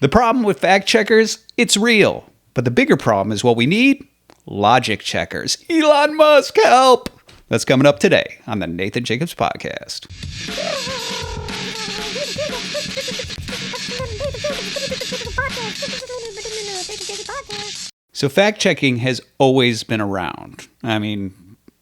The problem with fact checkers, it's real. But the bigger problem is what we need? Logic checkers. Elon Musk, help! That's coming up today on the Nathan Jacobs Podcast. So fact-checking has always been around. I mean,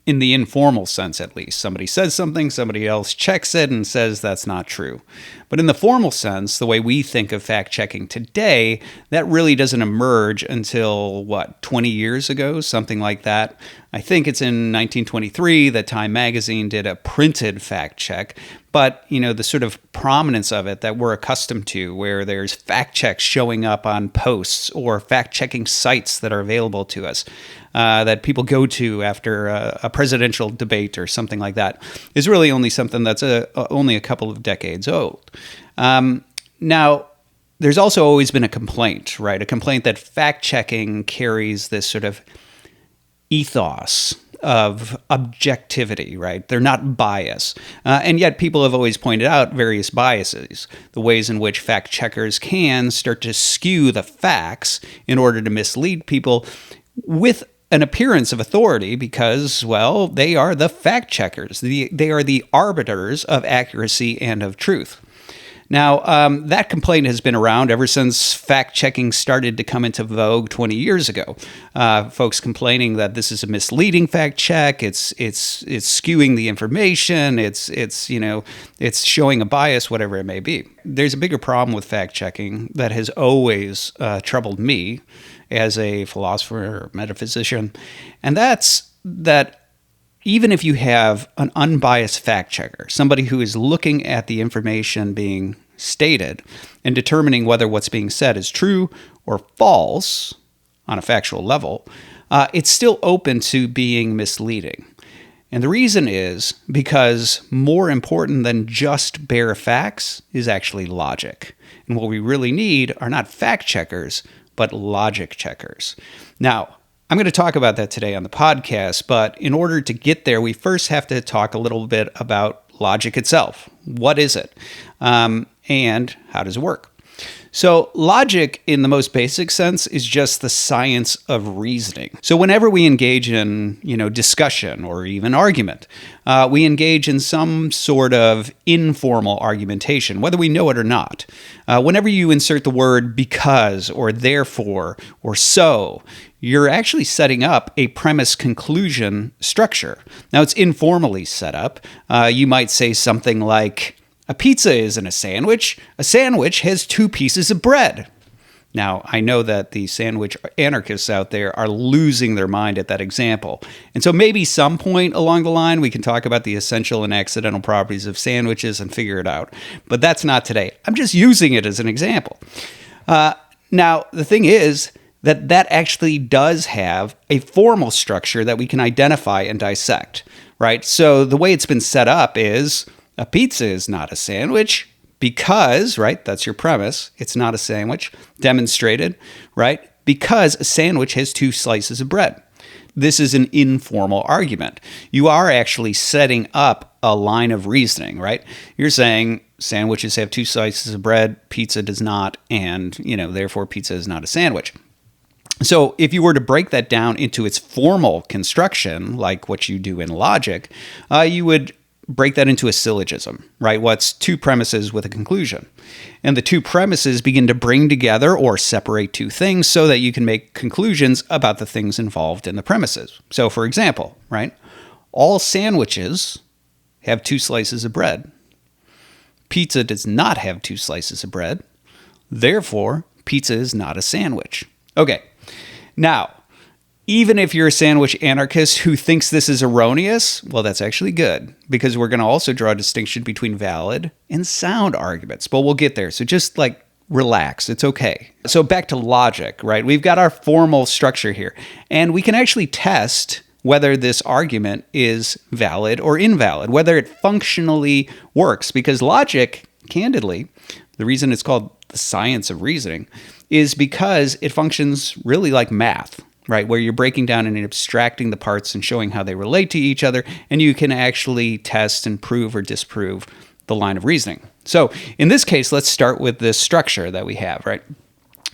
in the informal sense at least. Somebody says something, somebody else checks it and says that's not true. But in the formal sense, the way we think of fact-checking today, that really doesn't emerge until, 20 years ago, something like that. I think it's in 1923 that Time magazine did a printed fact check. But, the sort of prominence of it that we're accustomed to, where there's fact checks showing up on posts or fact checking sites that are available to us, that people go to after a presidential debate or something like that, is really only something that's only a couple of decades old. Now, there's also always been a complaint, right? A complaint that fact checking carries this sort of ethos of objectivity, right? They're not biased. And yet people have always pointed out various biases, the ways in which fact checkers can start to skew the facts in order to mislead people with an appearance of authority because, they are the fact checkers. They are the arbiters of accuracy and of truth. Now, that complaint has been around ever since fact-checking started to come into vogue 20 years ago. Folks complaining that this is a misleading fact-check, it's skewing the information, it's showing a bias, whatever it may be. There's a bigger problem with fact-checking that has always troubled me as a philosopher or metaphysician, and that's that even if you have an unbiased fact checker, somebody who is looking at the information being stated and determining whether what's being said is true or false on a factual level, it's still open to being misleading. And the reason is because more important than just bare facts is actually logic. And what we really need are not fact checkers, but logic checkers. Now, I'm going to talk about that today on the podcast, but in order to get there, we first have to talk a little bit about logic itself. What is it? And how does it work? So logic, in the most basic sense, is just the science of reasoning. So whenever we engage in, discussion or even argument, we engage in some sort of informal argumentation, whether we know it or not. Whenever you insert the word because or therefore or so, you're actually setting up a premise-conclusion structure. Now, it's informally set up. You might say something like, a pizza isn't a sandwich. A sandwich has two pieces of bread. Now, I know that the sandwich anarchists out there are losing their mind at that example. And so maybe some point along the line, we can talk about the essential and accidental properties of sandwiches and figure it out. But that's not today. I'm just using it as an example. Now, the thing is that actually does have a formal structure that we can identify and dissect, right? So the way it's been set up is a pizza is not a sandwich because, right, that's your premise, it's not a sandwich, demonstrated, right, because a sandwich has two slices of bread. This is an informal argument. You are actually setting up a line of reasoning, right? You're saying sandwiches have two slices of bread, pizza does not, and, therefore pizza is not a sandwich. So if you were to break that down into its formal construction, like what you do in logic, you would break that into a syllogism, right? What's two premises with a conclusion. And the two premises begin to bring together or separate two things so that you can make conclusions about the things involved in the premises. So for example, right? All sandwiches have two slices of bread. Pizza does not have two slices of bread. Therefore, pizza is not a sandwich. Okay. Now, even if you're a sandwich anarchist who thinks this is erroneous, well, that's actually good because we're going to also draw a distinction between valid and sound arguments. But we'll get there. So just relax. It's okay. So back to logic, right? We've got our formal structure here, and we can actually test whether this argument is valid or invalid, whether it functionally works, because logic, candidly, the reason it's called the science of reasoning is because it functions really like math. Right, where you're breaking down and abstracting the parts and showing how they relate to each other, and you can actually test and prove or disprove the line of reasoning. So in this case, let's start with this structure that we have, right?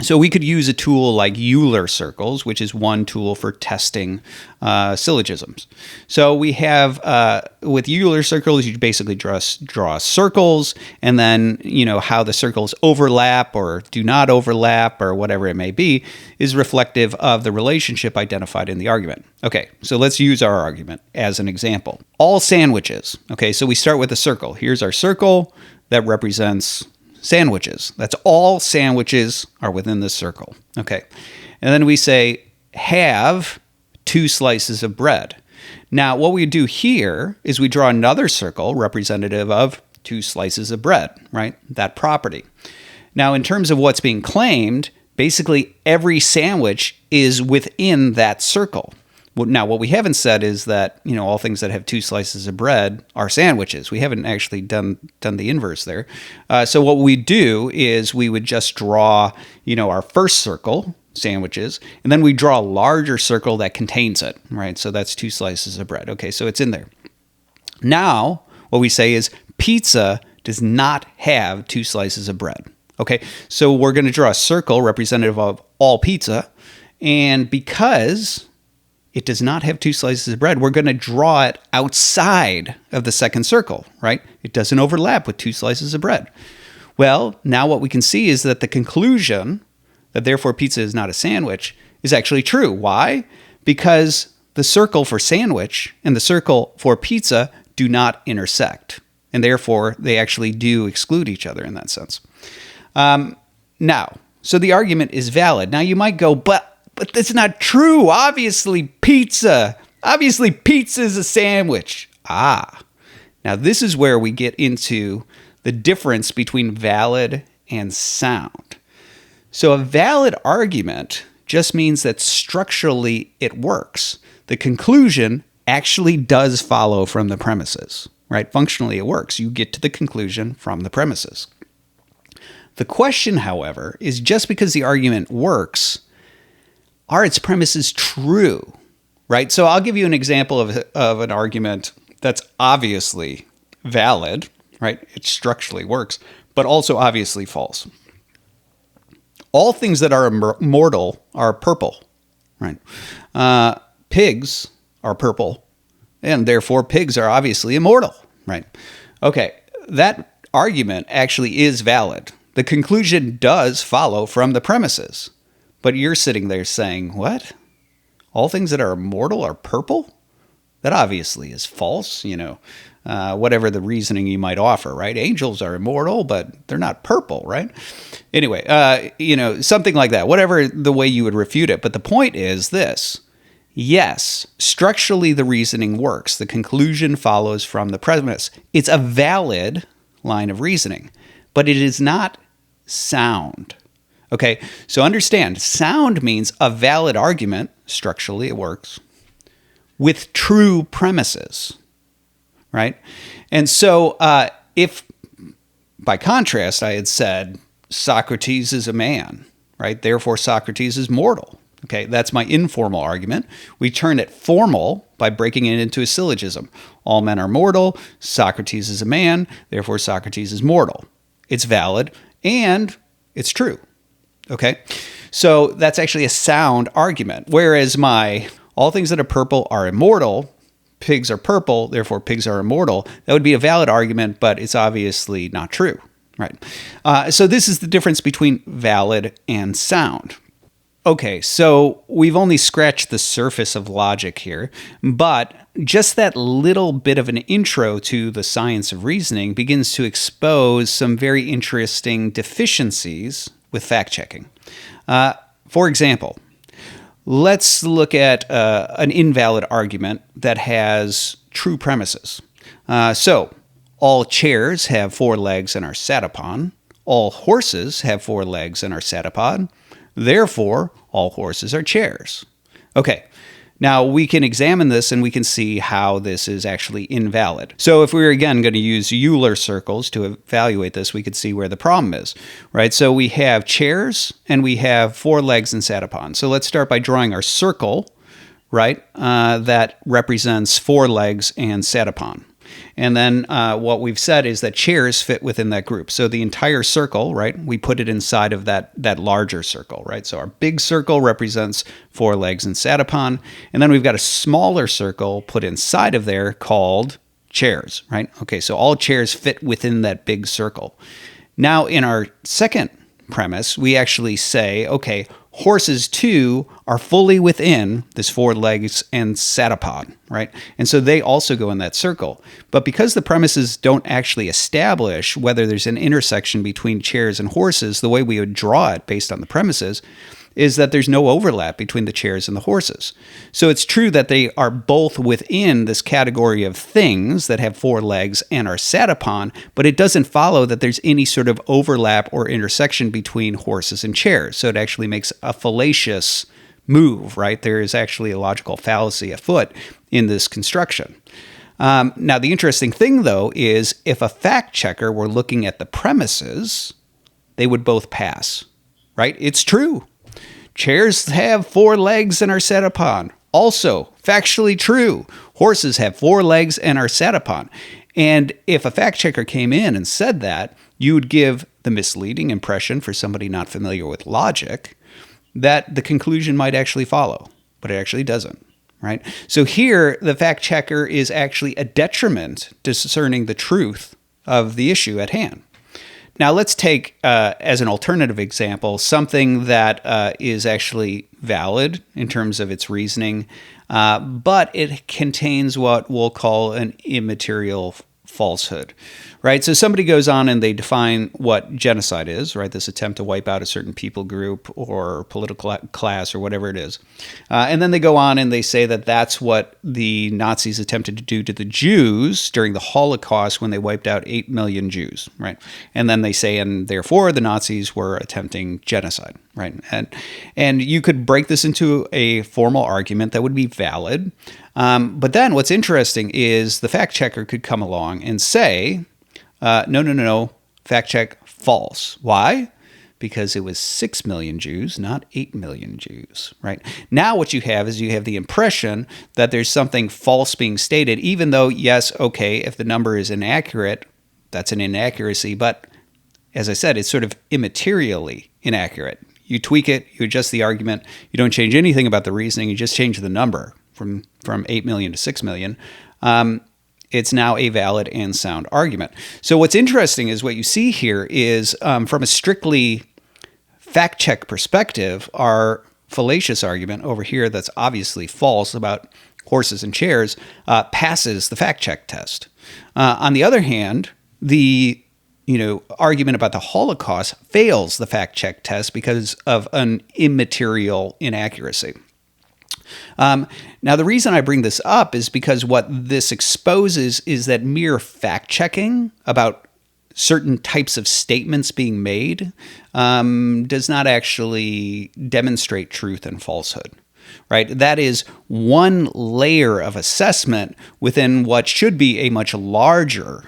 So we could use a tool like Euler circles, which is one tool for testing syllogisms. So we have with Euler circles, you basically draw circles, and then how the circles overlap or do not overlap or whatever it may be is reflective of the relationship identified in the argument. Okay, so let's use our argument as an example. All sandwiches. Okay, so we start with a circle. Here's our circle that represents sandwiches. That's all sandwiches are within this circle. Okay. And then we say have 2 slices of bread. Now, what we do here is we draw another circle representative of 2 slices of bread, right? That property. Now, in terms of what's being claimed, basically every sandwich is within that circle. Now, what we haven't said is that, all things that have 2 slices of bread are sandwiches. We haven't actually done the inverse there. So what we do is we would just draw, our first circle, sandwiches, and then we draw a larger circle that contains it, right? So that's 2 slices of bread. Okay, so it's in there. Now, what we say is pizza does not have 2 slices of bread. Okay, so we're going to draw a circle representative of all pizza, and because it does not have 2 slices of bread, we're going to draw it outside of the second circle, right? It doesn't overlap with 2 slices of bread. Well, now what we can see is that the conclusion that therefore pizza is not a sandwich is actually true. Why? Because the circle for sandwich and the circle for pizza do not intersect, and therefore they actually do exclude each other in that sense. Now, so the argument is valid. Now you might go, but that's not true. Obviously pizza is a sandwich. Now this is where we get into the difference between valid and sound. So a valid argument just means that structurally it works. The conclusion actually does follow from the premises, right? Functionally it works. You get to the conclusion from the premises. The question, however, is just because the argument works, are its premises true, right? So I'll give you an example of an argument that's obviously valid, right? It structurally works, but also obviously false. All things that are immortal are purple, right? Pigs are purple, and therefore pigs are obviously immortal, right? Okay, that argument actually is valid. The conclusion does follow from the premises. But you're sitting there saying, what? All things that are immortal are purple? That obviously is false, whatever the reasoning you might offer, right? Angels are immortal, but they're not purple, right? Anyway, something like that, whatever the way you would refute it. But the point is this. Yes, structurally the reasoning works. The conclusion follows from the premise. It's a valid line of reasoning, but it is not sound. Okay, so understand, sound means a valid argument, structurally it works, with true premises, right? And so if, by contrast, I had said Socrates is a man, right? Therefore, Socrates is mortal. Okay, that's my informal argument. We turn it formal by breaking it into a syllogism. All men are mortal, Socrates is a man, therefore Socrates is mortal. It's valid, and it's true. Okay, so that's actually a sound argument. Whereas my all things that are purple are immortal, pigs are purple, therefore pigs are immortal, that would be a valid argument, but it's obviously not true, right? So this is the difference between valid and sound. Okay, so we've only scratched the surface of logic here, but just that little bit of an intro to the science of reasoning begins to expose some very interesting deficiencies with fact-checking. For example, let's look at an invalid argument that has true premises. So, all chairs have 4 legs and are sat upon. All horses have 4 legs and are sat upon. Therefore, all horses are chairs. Okay, now we can examine this and we can see how this is actually invalid. So if we were again going to use Euler circles to evaluate this, we could see where the problem is, right? So we have chairs and we have 4 legs and sat upon. So let's start by drawing our circle, right? That represents 4 legs and sat upon. And then what we've said is that chairs fit within that group. So the entire circle, right, we put it inside of that larger circle, right? So our big circle represents four legs and sat upon. And then we've got a smaller circle put inside of there called chairs, right? Okay, so all chairs fit within that big circle. Now, in our second premise, we actually say, okay, horses too are fully within this four legs and sat upon, right? And so they also go in that circle. But because the premises don't actually establish whether there's an intersection between chairs and horses, the way we would draw it based on the premises is that there's no overlap between the chairs and the horses. So it's true that they are both within this category of things that have four legs and are sat upon, but it doesn't follow that there's any sort of overlap or intersection between horses and chairs. So it actually makes a fallacious move, right? There is actually a logical fallacy afoot in this construction. Now, the interesting thing, though, is if a fact checker were looking at the premises, they would both pass, right? It's true. Chairs have four legs and are sat upon. Also, factually true. Horses have four legs and are sat upon. And if a fact checker came in and said that, you would give the misleading impression for somebody not familiar with logic that the conclusion might actually follow, but it actually doesn't, right? So here, the fact checker is actually a detriment to discerning the truth of the issue at hand. Now, let's take, as an alternative example, something that is actually valid in terms of its reasoning, but it contains what we'll call an immaterial falsehood, right? So somebody goes on and they define what genocide is, right? This attempt to wipe out a certain people group or political class or whatever it is. And then they go on and they say that that's what the Nazis attempted to do to the Jews during the Holocaust when they wiped out 8 million Jews, right? And then they say, and therefore the Nazis were attempting genocide, right? And you could break this into a formal argument that would be valid. But then what's interesting is the fact checker could come along and say, no, fact check, false. Why? Because it was 6 million Jews, not 8 million Jews, right? Now what you have is you have the impression that there's something false being stated, even though, yes, okay, if the number is inaccurate, that's an inaccuracy. But as I said, it's sort of immaterially inaccurate. You tweak it, you adjust the argument, you don't change anything about the reasoning, you just change the number from 8 million to 6 million. It's now a valid and sound argument. So what's interesting is what you see here is from a strictly fact check perspective, our fallacious argument over here that's obviously false about horses and chairs passes the fact check test. On the other hand, the argument about the Holocaust fails the fact check test because of an immaterial inaccuracy. Now, the reason I bring this up is because what this exposes is that mere fact-checking about certain types of statements being made does not actually demonstrate truth and falsehood, right? That is one layer of assessment within what should be a much larger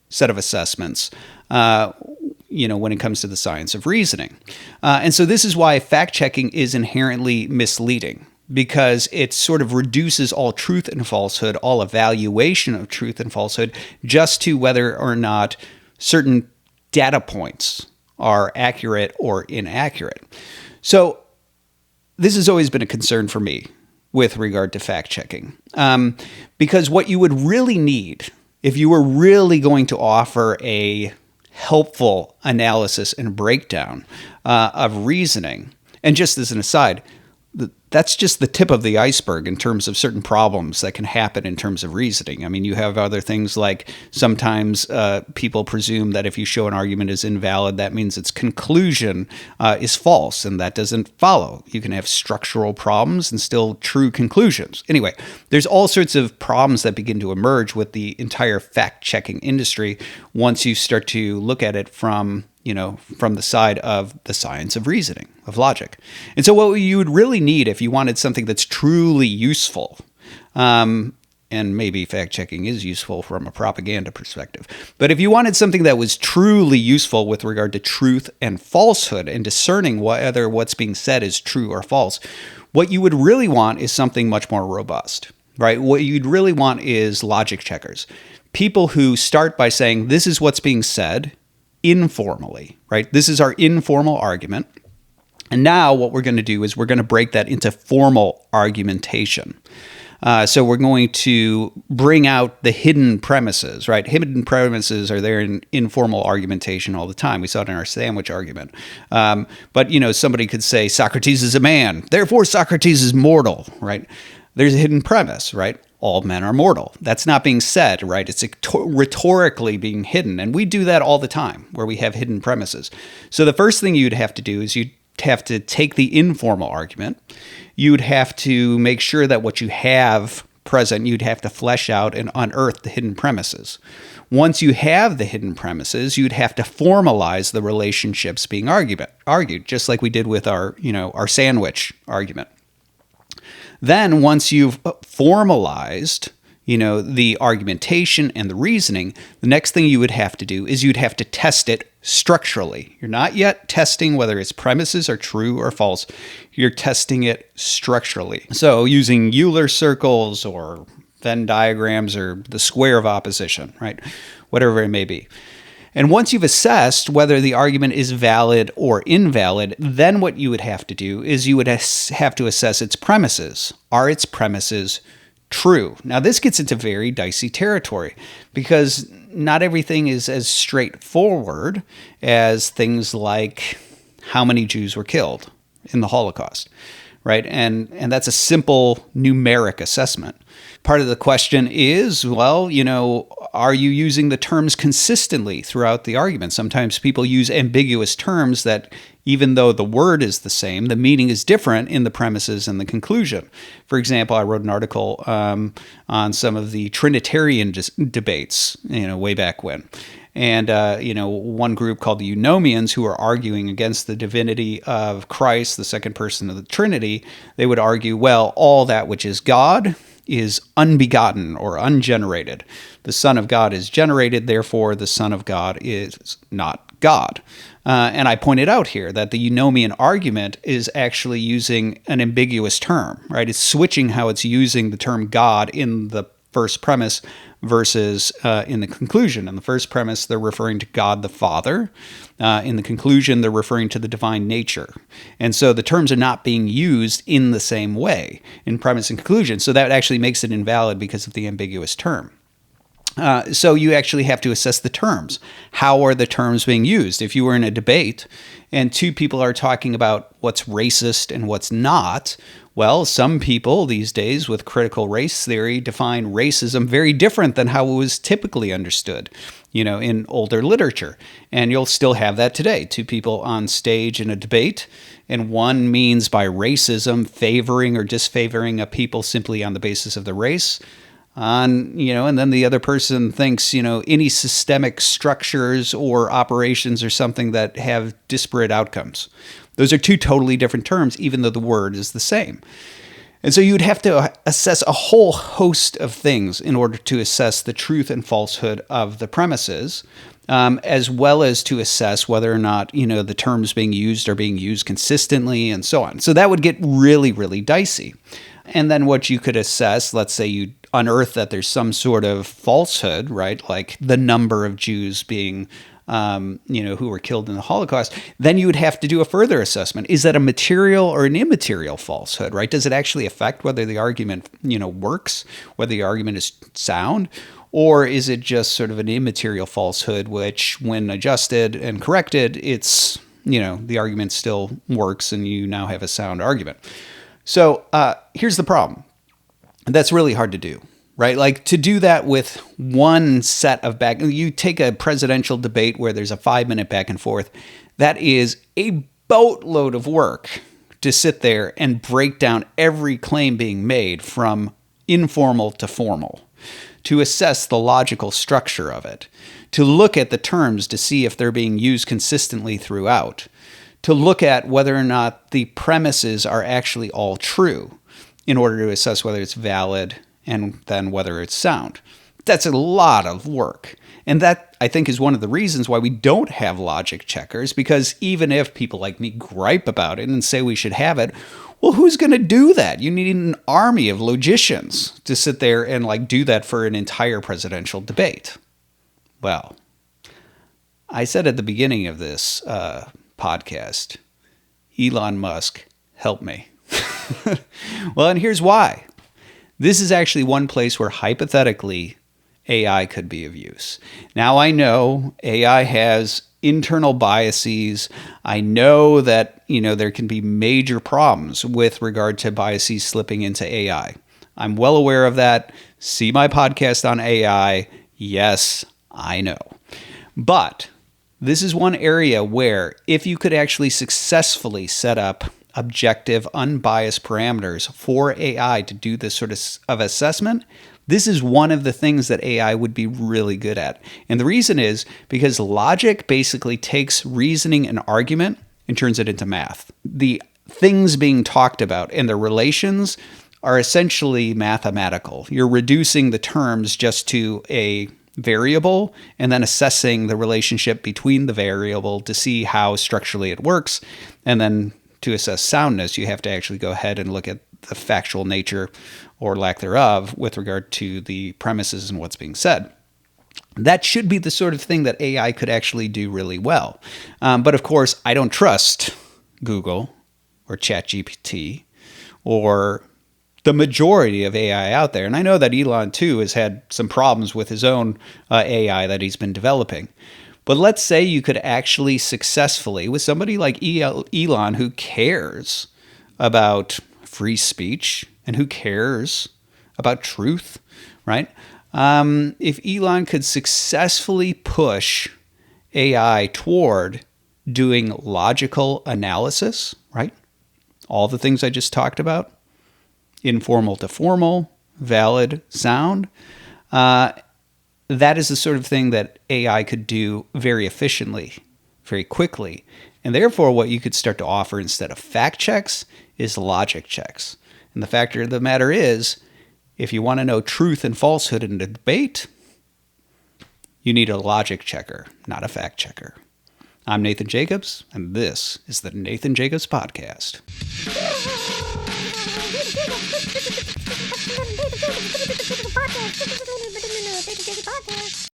set of assessments when it comes to the science of reasoning. And so this is why fact-checking is inherently misleading, because it sort of reduces all truth and falsehood, all evaluation of truth and falsehood, just to whether or not certain data points are accurate or inaccurate. So this has always been a concern for me with regard to fact-checking, because what you would really need, if you were really going to offer a helpful analysis and breakdown of reasoning, and just as an aside, that's just the tip of the iceberg in terms of certain problems that can happen in terms of reasoning. I mean, you have other things like sometimes people presume that if you show an argument is invalid, that means its conclusion is false, and that doesn't follow. You can have structural problems and still true conclusions. Anyway, there's all sorts of problems that begin to emerge with the entire fact-checking industry once you start to look at it from the side of the science of reasoning, of logic. And so what you would really need if you wanted something that's truly useful, and maybe fact-checking is useful from a propaganda perspective, but if you wanted something that was truly useful with regard to truth and falsehood and discerning whether what's being said is true or false, what you would really want is something much more robust, right? What you'd really want is logic checkers. people who start by saying, this is what's being said informally, right? This is our informal argument. And now what we're going to do is we're going to break that into formal argumentation. So we're going to bring out the hidden premises, right? Hidden premises are there in informal argumentation all the time. We saw it in our sandwich argument. But, somebody could say Socrates is a man, therefore Socrates is mortal, right? There's a hidden premise, right? All men are mortal. That's not being said, right? It's rhetorically being hidden. And we do that all the time where we have hidden premises. So the first thing you'd have to do is you'd have to take the informal argument. You'd have to make sure that what you have present, you'd have to flesh out and unearth the hidden premises. Once you have the hidden premises, you'd have to formalize the relationships being argued, just like we did with our sandwich argument. Then once you've formalized, the argumentation and the reasoning, the next thing you would have to do is you'd have to test it structurally. You're not yet testing whether its premises are true or false. You're testing it structurally. So using Euler circles or Venn diagrams or the square of opposition, right? Whatever it may be. And once you've assessed whether the argument is valid or invalid, then what you would have to do is you would have to assess its premises. Are its premises true? Now, this gets into very dicey territory because not everything is as straightforward as things like how many Jews were killed in the Holocaust, right? And that's a simple numeric assessment. Part of the question is, well, are you using the terms consistently throughout the argument? Sometimes people use ambiguous terms that, even though the word is the same, the meaning is different in the premises and the conclusion. For example, I wrote an article on some of the Trinitarian debates, way back when. And, one group called the Eunomians, who are arguing against the divinity of Christ, the second person of the Trinity, they would argue, well, all that which is God is unbegotten or ungenerated. The Son of God is generated, therefore the Son of God is not God. And I pointed out here that the Eunomian argument is actually using an ambiguous term, right? It's switching how it's using the term God in the first premise versus in the conclusion. In the first premise, they're referring to God the Father. In the conclusion, they're referring to the divine nature. And so the terms are not being used in the same way in premise and conclusion. So that actually makes it invalid because of the ambiguous term. So you actually have to assess the terms. How are the terms being used? If you were in a debate and two people are talking about what's racist and what's not, well, some people these days with critical race theory define racism very different than how it was typically understood, in older literature. And you'll still have that today. Two people on stage in a debate, and one means by racism favoring or disfavoring a people simply on the basis of the race. And then the other person thinks, any systemic structures or operations or something that have disparate outcomes. Those are two totally different terms, even though the word is the same. And so you'd have to assess a whole host of things in order to assess the truth and falsehood of the premises, as well as to assess whether or not, the terms being used are being used consistently and so on. So that would get really, really dicey. And then what you could assess, let's say you unearth that there's some sort of falsehood, right? Like the number of Jews being, who were killed in the Holocaust, then you would have to do a further assessment. Is that a material or an immaterial falsehood, right? Does it actually affect whether the argument, works, whether the argument is sound? Or is it just sort of an immaterial falsehood, which when adjusted and corrected, it's, the argument still works and you now have a sound argument. So here's the problem. That's really hard to do, right? Like to do that with one set of you take a presidential debate where there's a 5-minute back and forth. That is a boatload of work to sit there and break down every claim being made from informal to formal, to assess the logical structure of it, to look at the terms to see if they're being used consistently throughout, to look at whether or not the premises are actually all true in order to assess whether it's valid and then whether it's sound. That's a lot of work. And that, I think, is one of the reasons why we don't have logic checkers, because even if people like me gripe about it and say we should have it, Well, who's going to do that? You need an army of logicians to sit there and like do that for an entire presidential debate. Well, I said at the beginning of this podcast, Elon Musk, help me. Well, and here's why. This is actually one place where hypothetically AI could be of use. Now, I know AI has internal biases. I know that, there can be major problems with regard to biases slipping into AI. I'm well aware of that. See my podcast on AI. Yes, I know. But this is one area where if you could actually successfully set up objective, unbiased parameters for AI to do this sort of assessment, this is one of the things that AI would be really good at. And the reason is because logic basically takes reasoning and argument and turns it into math. The things being talked about and the relations are essentially mathematical. You're reducing the terms just to a variable and then assessing the relationship between the variable to see how structurally it works. And then to assess soundness, you have to actually go ahead and look at the factual nature or lack thereof with regard to the premises and what's being said. That should be the sort of thing that AI could actually do really well. But of course, I don't trust Google or ChatGPT or the majority of AI out there. And I know that Elon, too, has had some problems with his own AI that he's been developing. But let's say you could actually successfully, with somebody like Elon who cares about free speech and who cares about truth, right? If Elon could successfully push AI toward doing logical analysis, right? All the things I just talked about, informal to formal, valid, sound, that is the sort of thing that AI could do very efficiently, very quickly. And therefore, what you could start to offer instead of fact checks is logic checks. And the fact of the matter is, if you want to know truth and falsehood in a debate, you need a logic checker, not a fact checker. I'm Nathan Jacobs, and this is the Nathan Jacobs Podcast. Podcast.